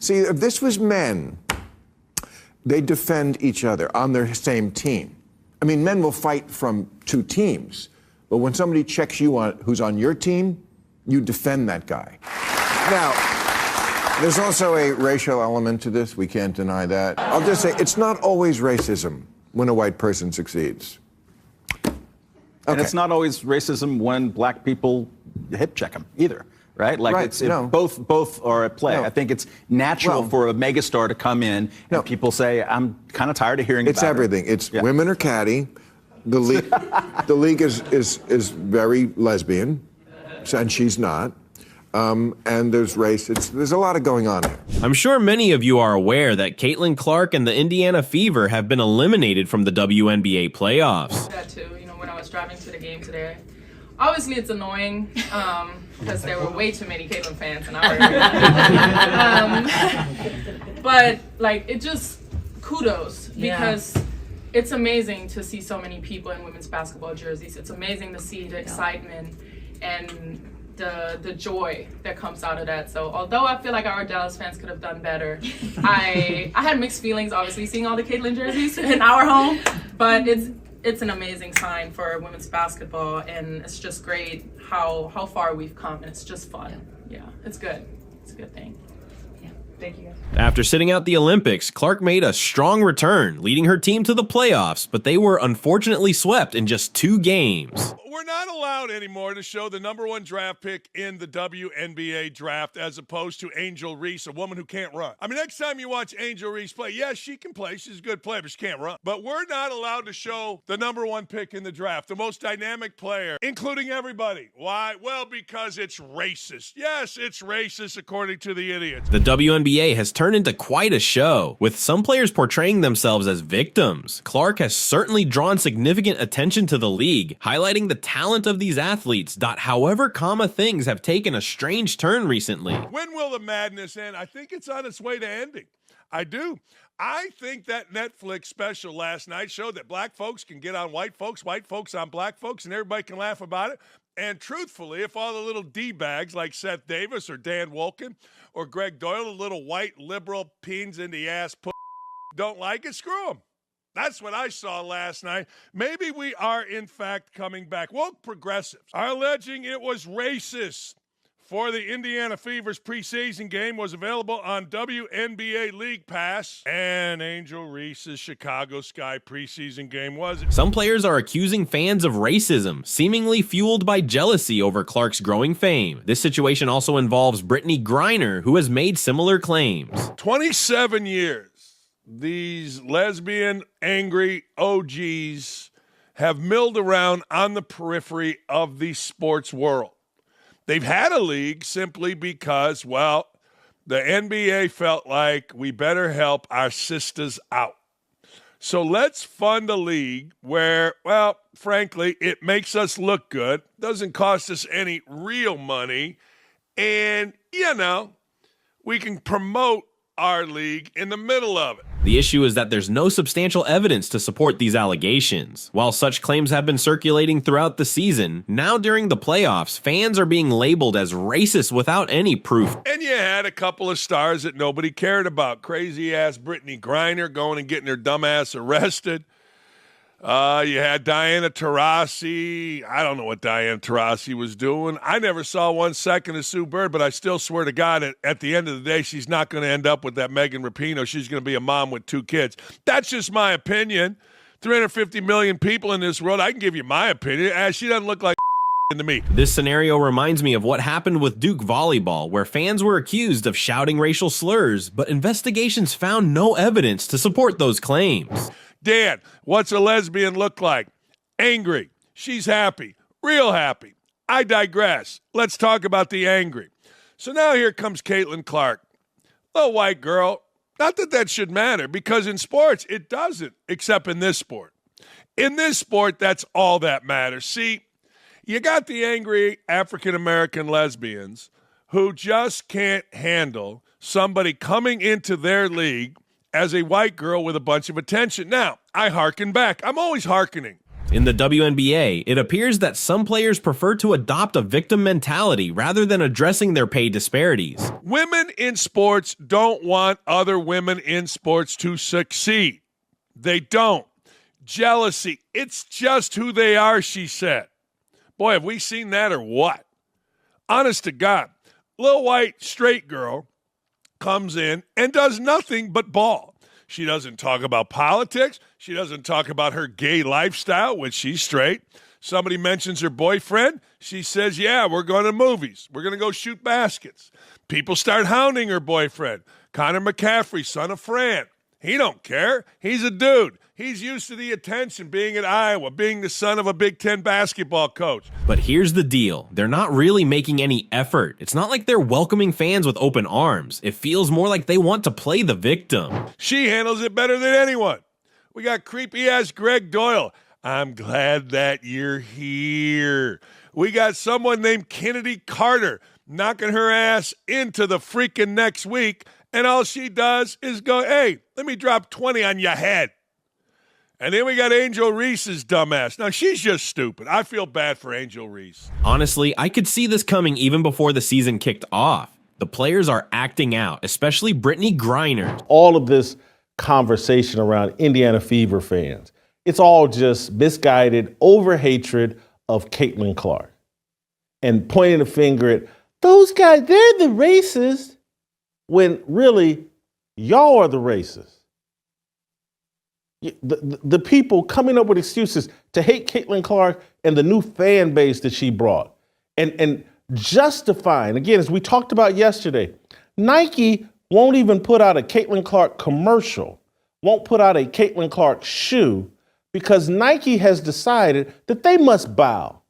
See, if this was men, they defend each other on their same team. I mean, men will fight from two teams, but when somebody checks you on who's on your team, you defend that guy. Now, there's also a racial element to this. We can't deny that. I'll just say it's not always racism when a white person succeeds. Okay. And it's not always racism when black people hip check them either. Right? Like right. Both are at play. No. I think it's natural for a megastar to come in and people say, I'm kind of tired of hearing it's about everything. Her. It's women are catty. The league is very lesbian, and she's not. And there's race. There's a lot of going on here. I'm sure many of you are aware that Caitlin Clark and the Indiana Fever have been eliminated from the WNBA playoffs. That too, when I was driving to the game today. Obviously, it's annoying because there were way too many Caitlin fans, and but it just kudos because it's amazing to see so many people in women's basketball jerseys. It's amazing to see the excitement and the joy that comes out of that. So although I feel like our Dallas fans could have done better, I had mixed feelings, obviously, seeing all the Caitlin jerseys in our home, but it's an amazing sign for women's basketball, and it's just great how far we've come, and it's just fun. Yeah, it's good. It's a good thing. Yeah, thank you guys. After sitting out the Olympics, Clark made a strong return, leading her team to the playoffs, but they were unfortunately swept in just 2 games. We're not allowed anymore to show the #1 draft pick in the WNBA draft as opposed to Angel Reese, a woman who can't run. I mean, next time you watch Angel Reese play, yes, she can play. She's a good player, but she can't run. But we're not allowed to show the #1 pick in the draft, the most dynamic player, including everybody. Why? Well, because it's racist. Yes, it's racist according to the idiots. The WNBA has turned into quite a show, with some players portraying themselves as victims. Clark has certainly drawn significant attention to the league, highlighting the talent of these athletes. However, things have taken a strange turn recently. When will the madness end? I think it's on its way to ending. I do. I think that Netflix special last night showed that black folks can get on white folks on black folks, and everybody can laugh about it. And truthfully, if all the little D-bags like Seth Davis or Dan Wolken or Greg Doyle, the little white liberal peens in the ass don't like it, screw them. That's what I saw last night. Maybe we are, in fact, coming back. Woke progressives are alleging it was racist for the Indiana Fever's preseason game was available on WNBA League Pass, and Angel Reese's Chicago Sky preseason game was. Some players are accusing fans of racism, seemingly fueled by jealousy over Clark's growing fame. This situation also involves Brittany Griner, who has made similar claims. 27 years. These lesbian, angry OGs have milled around on the periphery of the sports world. They've had a league simply because, the NBA felt like we better help our sisters out. So let's fund a league where, frankly, it makes us look good, doesn't cost us any real money, and, we can promote our league in the middle of it. The issue is that there's no substantial evidence to support these allegations. While such claims have been circulating throughout the season, now during the playoffs, fans are being labeled as racist without any proof. And you had a couple of stars that nobody cared about. Crazy-ass Brittany Griner going and getting her dumb ass arrested. You had Diana Taurasi. I don't know what Diana Taurasi was doing. I never saw 1 second of Sue Bird, but I still swear to God, at the end of the day, she's not going to end up with that Megan Rapinoe. She's going to be a mom with 2 kids. That's just my opinion. 350 million people in this world. I can give you my opinion. She doesn't look like to me. This scenario reminds me of what happened with Duke volleyball, where fans were accused of shouting racial slurs, but investigations found no evidence to support those claims. Dan, what's a lesbian look like? Angry. She's happy. Real happy. I digress. Let's talk about the angry. So now here comes Caitlin Clark. Little white girl. Not that that should matter, because in sports, it doesn't, except in this sport. In this sport, that's all that matters. See, you got the angry African-American lesbians who just can't handle somebody coming into their league as a white girl with a bunch of attention. Now, I hearken back. I'm always hearkening. In the WNBA, it appears that some players prefer to adopt a victim mentality rather than addressing their pay disparities. Women in sports don't want other women in sports to succeed. They don't. Jealousy, it's just who they are, she said. Boy, have we seen that or what? Honest to God, little white straight girl comes in and does nothing but ball. She doesn't talk about politics. She doesn't talk about her gay lifestyle, which she's straight. Somebody mentions her boyfriend. She says, yeah, we're going to movies. We're going to go shoot baskets. People start hounding her boyfriend. Connor McCaffrey, son of Fran. He don't care. He's a dude. He's used to the attention being at Iowa, being the son of a Big Ten basketball coach. But here's the deal. They're not really making any effort. It's not like they're welcoming fans with open arms. It feels more like they want to play the victim. She handles it better than anyone. We got creepy-ass Greg Doyle. I'm glad that you're here. We got someone named Kennedy Carter knocking her ass into the freaking next week, and all she does is go, hey, let me drop 20 on your head. And then we got Angel Reese's dumbass. Now, she's just stupid. I feel bad for Angel Reese. Honestly, I could see this coming even before the season kicked off. The players are acting out, especially Brittany Griner. All of this conversation around Indiana Fever fans, it's all just misguided over-hatred of Caitlin Clark. And pointing a finger at, those guys, they're the racists, when really, y'all are the racists. The people coming up with excuses to hate Caitlin Clark and the new fan base that she brought. And justifying, again, as we talked about yesterday, Nike won't even put out a Caitlin Clark commercial, won't put out a Caitlin Clark shoe, because Nike has decided that they must bow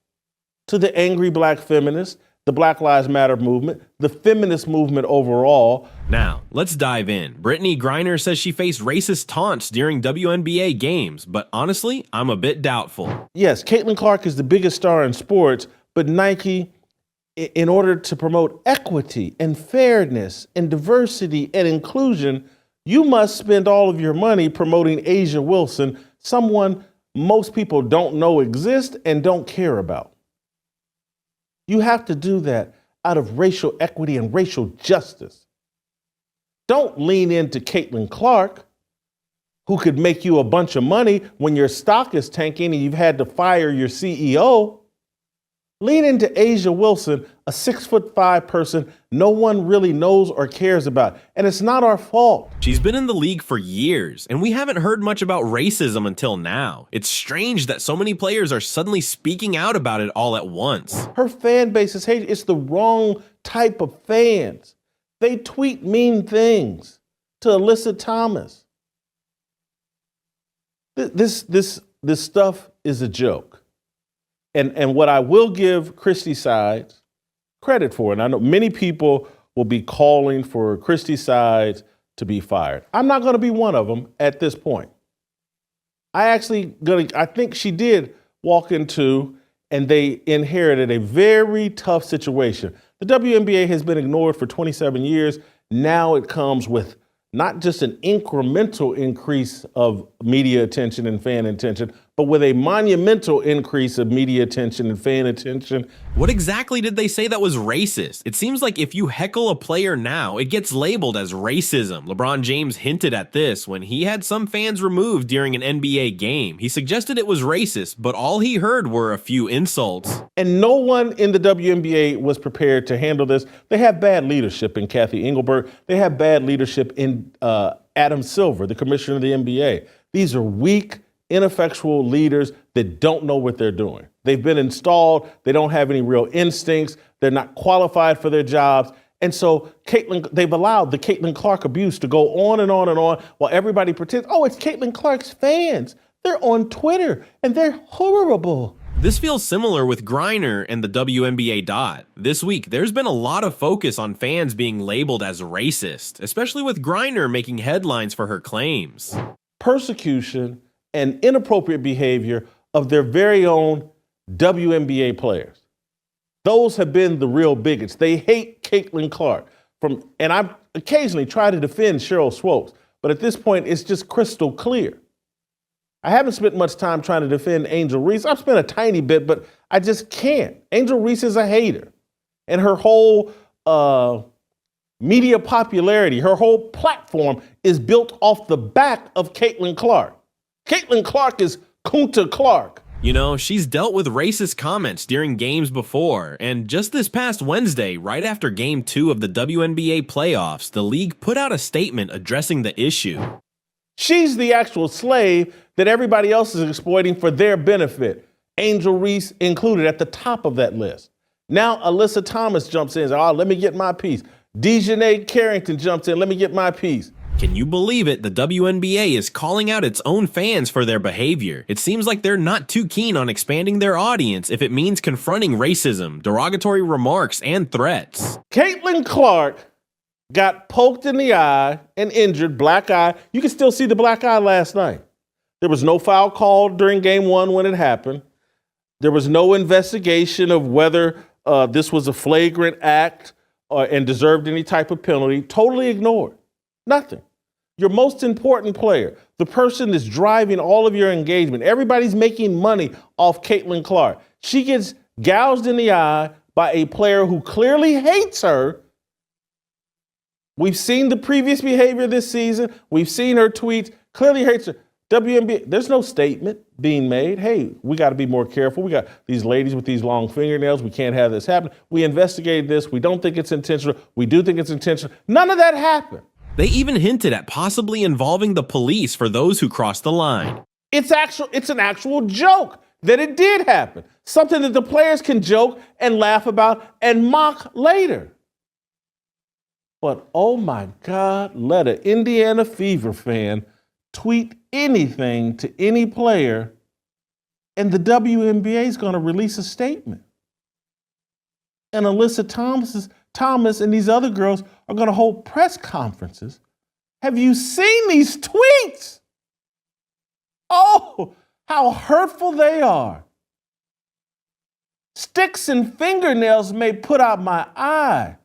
to the angry black feminists, the Black Lives Matter movement, the feminist movement overall. Now, let's dive in. Brittany Griner says she faced racist taunts during WNBA games, but honestly, I'm a bit doubtful. Yes, Caitlin Clark is the biggest star in sports, but Nike, in order to promote equity and fairness and diversity and inclusion, you must spend all of your money promoting Asia Wilson, someone most people don't know exists and don't care about. You have to do that out of racial equity and racial justice. Don't lean into Caitlin Clark, who could make you a bunch of money when your stock is tanking and you've had to fire your CEO. Lean into Asia Wilson, a 6'5" person no one really knows or cares about. And it's not our fault. She's been in the league for years, and we haven't heard much about racism until now. It's strange that so many players are suddenly speaking out about it all at once. Her fan base is hated. It's the wrong type of fans. They tweet mean things to Alyssa Thomas. This stuff is a joke. And what I will give Christy Sides credit for, and I know many people will be calling for Christy Sides to be fired. I'm not going to be one of them at this point. I think she did walk into, and they inherited a very tough situation. The WNBA has been ignored for 27 years. Now it comes with not just an incremental increase of media attention and fan attention, but with a monumental increase of media attention and fan attention. What exactly did they say that was racist? It seems like if you heckle a player now, it gets labeled as racism. LeBron James hinted at this when he had some fans removed during an NBA game. He suggested it was racist, but all he heard were a few insults. And no one in the WNBA was prepared to handle this. They have bad leadership in Kathy Engelbert. They have bad leadership in Adam Silver, the commissioner of the NBA. These are weak, ineffectual leaders that don't know what they're doing. They've been installed. They don't have any real instincts. They're not qualified for their jobs. And so they've allowed the Caitlin Clark abuse to go on and on and on while everybody pretends, oh, it's Caitlin Clark's fans. They're on Twitter and they're horrible. This feels similar with Griner and the WNBA dot. This week, there's been a lot of focus on fans being labeled as racist, especially with Griner making headlines for her claims. Persecution and inappropriate behavior of their very own WNBA players. Those have been the real bigots. They hate Caitlin Clark. And I occasionally try to defend Cheryl Swopes, but at this point, it's just crystal clear. I haven't spent much time trying to defend Angel Reese. I've spent a tiny bit, but I just can't. Angel Reese is a hater. And her whole media popularity, her whole platform is built off the back of Caitlin Clark. Caitlin Clark is Kunta Clark. You know, she's dealt with racist comments during games before, and just this past Wednesday, right after Game 2 of the WNBA playoffs, the league put out a statement addressing the issue. She's the actual slave that everybody else is exploiting for their benefit. Angel Reese included at the top of that list. Now Alyssa Thomas jumps in and says, let me get my piece. Dejanay Carrington jumps in, let me get my piece. Can you believe it? The WNBA is calling out its own fans for their behavior. It seems like they're not too keen on expanding their audience if it means confronting racism, derogatory remarks, and threats. Caitlin Clark got poked in the eye and injured, black eye. You can still see the black eye last night. There was no foul called during Game 1 when it happened. There was no investigation of whether this was a flagrant act and deserved any type of penalty. Totally ignored. Nothing. Your most important player, the person that's driving all of your engagement, everybody's making money off Caitlin Clark. She gets gouged in the eye by a player who clearly hates her. We've seen the previous behavior this season. We've seen her tweets. Clearly hates her. WNBA, there's no statement being made. Hey, we got to be more careful. We got these ladies with these long fingernails. We can't have this happen. We investigated this. We don't think it's intentional. We do think it's intentional. None of that happened. They even hinted at possibly involving the police for those who crossed the line. It's an actual joke that it did happen. Something that the players can joke and laugh about and mock later. But oh my God, let an Indiana Fever fan tweet anything to any player and the WNBA is going to release a statement. And Alyssa Thomas and these other girls are going to hold press conferences. Have you seen these tweets? Oh, how hurtful they are. Sticks and fingernails may put out my eye,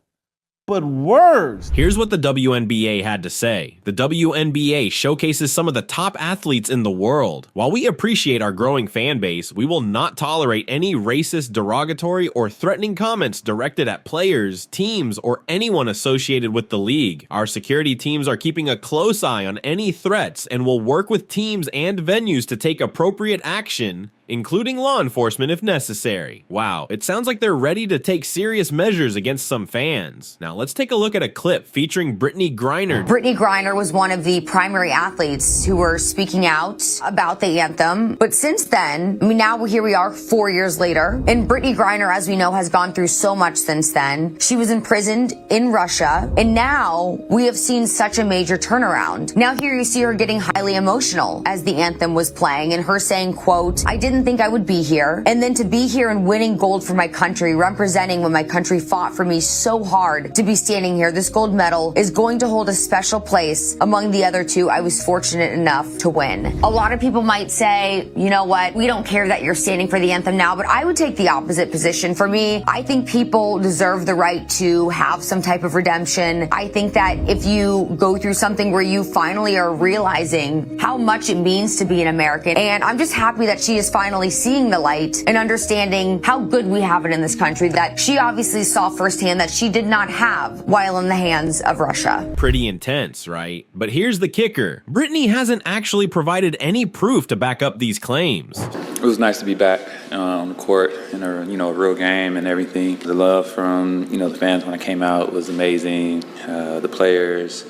but words. Here's what the WNBA had to say. The WNBA showcases some of the top athletes in the world. While we appreciate our growing fan base, we will not tolerate any racist, derogatory, or threatening comments directed at players, teams, or anyone associated with the league. Our security teams are keeping a close eye on any threats and will work with teams and venues to take appropriate action, including law enforcement if necessary. Wow, it sounds like they're ready to take serious measures against some fans. Now let's take a look at a clip featuring Brittany Griner. Brittany Griner was one of the primary athletes who were speaking out about the anthem. But since then, now here we are 4 years later, and Brittany Griner, as we know, has gone through so much since then. She was imprisoned in Russia, and now we have seen such a major turnaround. Now here you see her getting highly emotional as the anthem was playing, and her saying, quote, "I didn't think I would be here. And then to be here and winning gold for my country, representing when my country fought for me so hard to be standing here. This gold medal is going to hold a special place among the other two I was fortunate enough to win." A lot of people might say, you know what, we don't care that you're standing for the anthem now, but I would take the opposite position. For me, I think people deserve the right to have some type of redemption. I think that if you go through something where you finally are realizing how much it means to be an American, and I'm just happy that she is finally seeing the light and understanding how good we have it in this country, that she obviously saw firsthand that she did not have while in the hands of Russia. Pretty intense, right? But here's the kicker. Brittany hasn't actually provided any proof to back up these claims. It was nice to be back on the court in a real game and everything. The love from the fans when I came out was amazing. The players,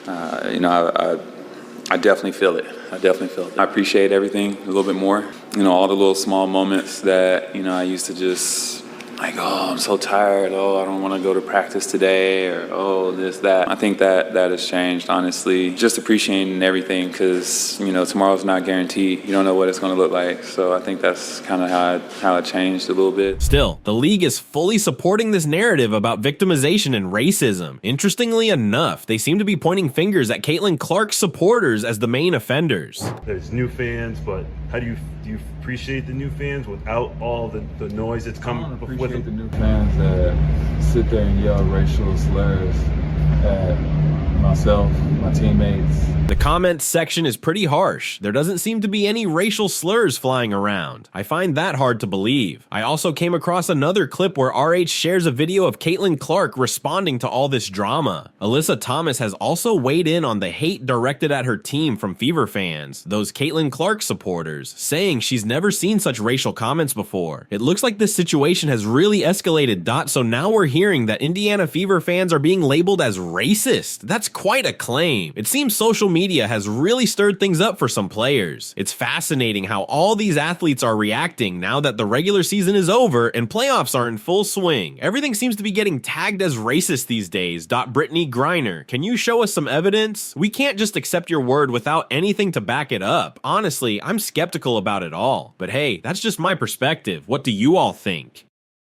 I definitely feel it. I appreciate everything a little bit more. All the little small moments that, I used to just like, oh, I'm so tired. Oh, I don't want to go to practice today, or oh, this, that. I think that has changed, honestly. Just appreciating everything because, tomorrow's not guaranteed. You don't know what it's going to look like. So I think that's kind of how it changed a little bit. Still, the league is fully supporting this narrative about victimization and racism. Interestingly enough, they seem to be pointing fingers at Caitlin Clark's supporters as the main offenders. There's new fans, but how do you appreciate the new fans without all the noise that's coming with them? The new fans that sit there and yell racial slurs at myself, my teammates. The comments section is pretty harsh. There doesn't seem to be any racial slurs flying around. I find that hard to believe. I also came across another clip where RH shares a video of Caitlin Clark responding to all this drama. Alyssa Thomas has also weighed in on the hate directed at her team from Fever fans, those Caitlin Clark supporters, saying she's never seen such racial comments before. It looks like this situation has really escalated, so now we're hearing that Indiana Fever fans are being labeled as racist. That's quite a claim. It seems social media has really stirred things up for some players. It's fascinating how all these athletes are reacting now that the regular season is over and playoffs are in full swing. Everything seems to be getting tagged as racist these days. Brittany Griner, can you show us some evidence? We can't just accept your word without anything to back it up. Honestly, I'm skeptical about it all. But hey, that's just my perspective. What do you all think?